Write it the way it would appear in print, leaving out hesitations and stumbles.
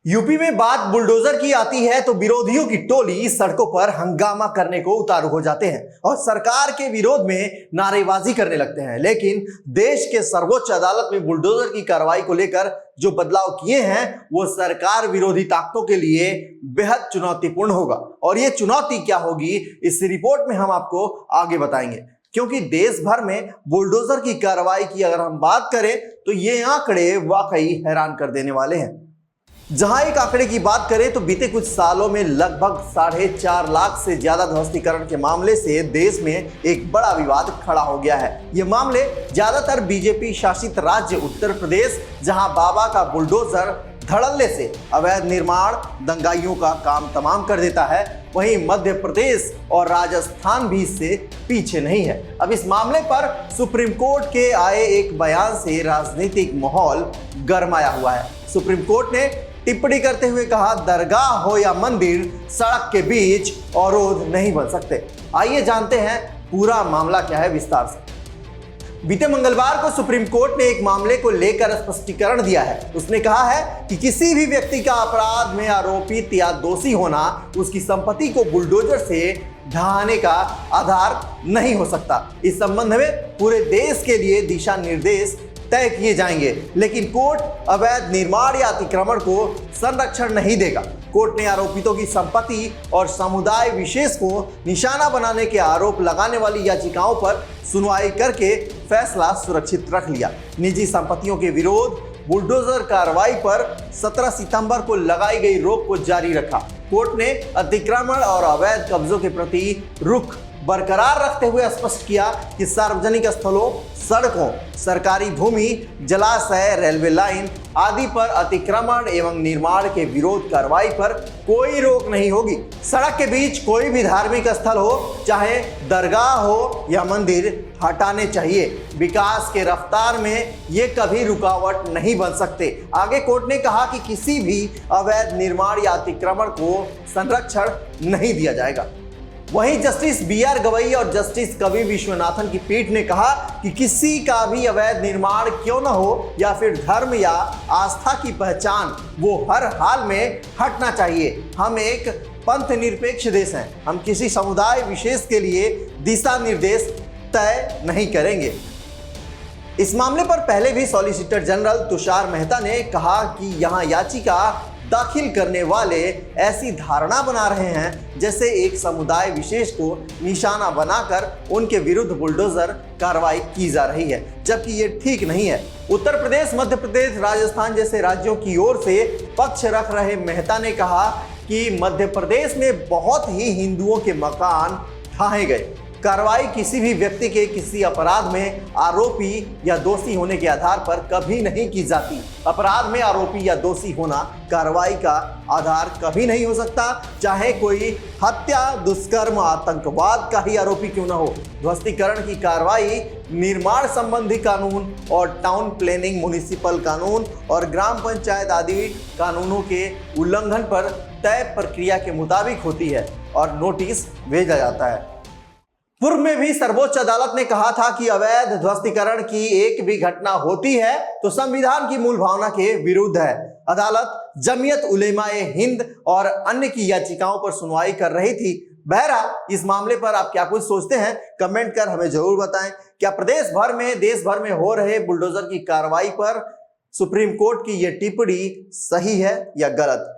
UP में बात bulldozer की आती है तो विरोधियों की टोली सड़कों पर हंगामा करने को उतारू हो जाते हैं और सरकार के विरोध में नारेबाजी करने लगते हैं। लेकिन देश के सर्वोच्च अदालत में बुलडोजर की कार्रवाई को लेकर जो बदलाव किए हैं वो सरकार विरोधी ताकतों के लिए बेहद चुनौतीपूर्ण होगा। और ये चुनौती क्या होगी इस रिपोर्ट में हम आपको आगे बताएंगे, क्योंकि देश भर में बुलडोजर की कार्रवाई की अगर हम बात करें तो ये आंकड़े वाकई हैरान कर देने वाले हैं। जहां एक आंकड़े की बात करें तो बीते कुछ सालों में लगभग 4.5 लाख से ज्यादा ध्वस्तीकरण के मामले से देश में एक बड़ा विवाद खड़ा हो गया है। ये मामले ज्यादातर बीजेपी शासित राज्य उत्तर प्रदेश, जहां बाबा का बुलडोजर धड़ल्ले से अवैध निर्माण दंगाइयों का काम तमाम कर देता है, वहीं मध्य प्रदेश और राजस्थान भी इससे पीछे नहीं है। अब इस मामले पर सुप्रीम कोर्ट के आए एक बयान से राजनीतिक माहौल गरमाया हुआ है। सुप्रीम कोर्ट ने टिप्पणी करते हुए कहा, दरगाह हो या मंदिर, सड़क के बीच अवरोध नहीं बन सकते। आइए जानते हैं पूरा मामला क्या है विस्तार से। बीते मंगलवार को सुप्रीम कोर्ट ने एक मामले को लेकर स्पष्टीकरण दिया है। उसने कहा है कि किसी भी व्यक्ति का अपराध में आरोपित या दोषी होना उसकी संपत्ति को बुलडोजर से ढहाने का आधार नहीं हो सकता। इस संबंध में पूरे देश के लिए दिशा निर्देश तय किए जाएंगे, लेकिन कोर्ट अवैध निर्माण या अतिक्रमण को संरक्षण नहीं देगा। कोर्ट ने आरोपितों की संपत्ति और समुदाय विशेष को निशाना बनाने के आरोप लगाने वाली याचिकाओं पर सुनवाई करके फैसला सुरक्षित रख लिया। निजी संपत्तियों के विरोध बुलडोजर कार्रवाई पर 17 सितंबर को लगाई गई रोक को जारी रखा। कोर्ट ने अतिक्रमण और अवैध कब्जों के प्रति रुख बरकरार रखते हुए स्पष्ट किया कि सार्वजनिक स्थलों, सड़कों, सरकारी भूमि, जलाशय, रेलवे लाइन आदि पर अतिक्रमण एवं निर्माण के विरोध कार्रवाई पर कोई रोक नहीं होगी। सड़क के बीच कोई भी धार्मिक स्थल हो, चाहे दरगाह हो या मंदिर, हटाने चाहिए। विकास के रफ्तार में ये कभी रुकावट नहीं बन सकते। आगे कोर्ट ने कहा कि किसी भी अवैध निर्माण या अतिक्रमण को संरक्षण नहीं दिया जाएगा। वहीं जस्टिस BR गवई और जस्टिस कवि विश्वनाथन की पीठ ने कहा कि किसी का भी अवैध निर्माण क्यों न हो या फिर धर्म या आस्था की पहचान, वो हर हाल में हटना चाहिए। हम एक पंथ निरपेक्ष देश हैं, हम किसी समुदाय विशेष के लिए दिशा निर्देश तय नहीं करेंगे। इस मामले पर पहले भी सॉलिसिटर जनरल तुषार मेहता ने कहा कि यहाँ याचिका दाखिल करने वाले ऐसी धारणा बना रहे हैं जैसे एक समुदाय विशेष को निशाना बनाकर उनके विरुद्ध बुलडोजर कार्रवाई की जा रही है, जबकि ये ठीक नहीं है। उत्तर प्रदेश, मध्य प्रदेश, राजस्थान जैसे राज्यों की ओर से पक्ष रख रहे मेहता ने कहा कि मध्य प्रदेश में बहुत ही हिंदुओं के मकान ढाए गए। कार्रवाई किसी भी व्यक्ति के किसी अपराध में आरोपी या दोषी होने के आधार पर कभी नहीं की जाती। अपराध में आरोपी या दोषी होना कार्रवाई का आधार कभी नहीं हो सकता, चाहे कोई हत्या, दुष्कर्म, आतंकवाद का ही आरोपी क्यों न हो। ध्वस्तीकरण की कार्रवाई निर्माण संबंधी कानून और टाउन प्लानिंग, म्युनिसिपल कानून और ग्राम पंचायत आदि कानूनों के उल्लंघन पर तय प्रक्रिया के मुताबिक होती है और नोटिस भेजा जाता है। पूर्व में भी सर्वोच्च अदालत ने कहा था कि अवैध ध्वस्तीकरण की एक भी घटना होती है तो संविधान की मूल भावना के विरुद्ध है। अदालत जमीयत उलेमाए हिंद और अन्य की याचिकाओं पर सुनवाई कर रही थी। बहरहाल इस मामले पर आप क्या कुछ सोचते हैं, कमेंट कर हमें जरूर बताएं। क्या प्रदेश भर में, देश भर में हो रहे बुलडोजर की कार्रवाई पर सुप्रीम कोर्ट की यह टिप्पणी सही है या गलत?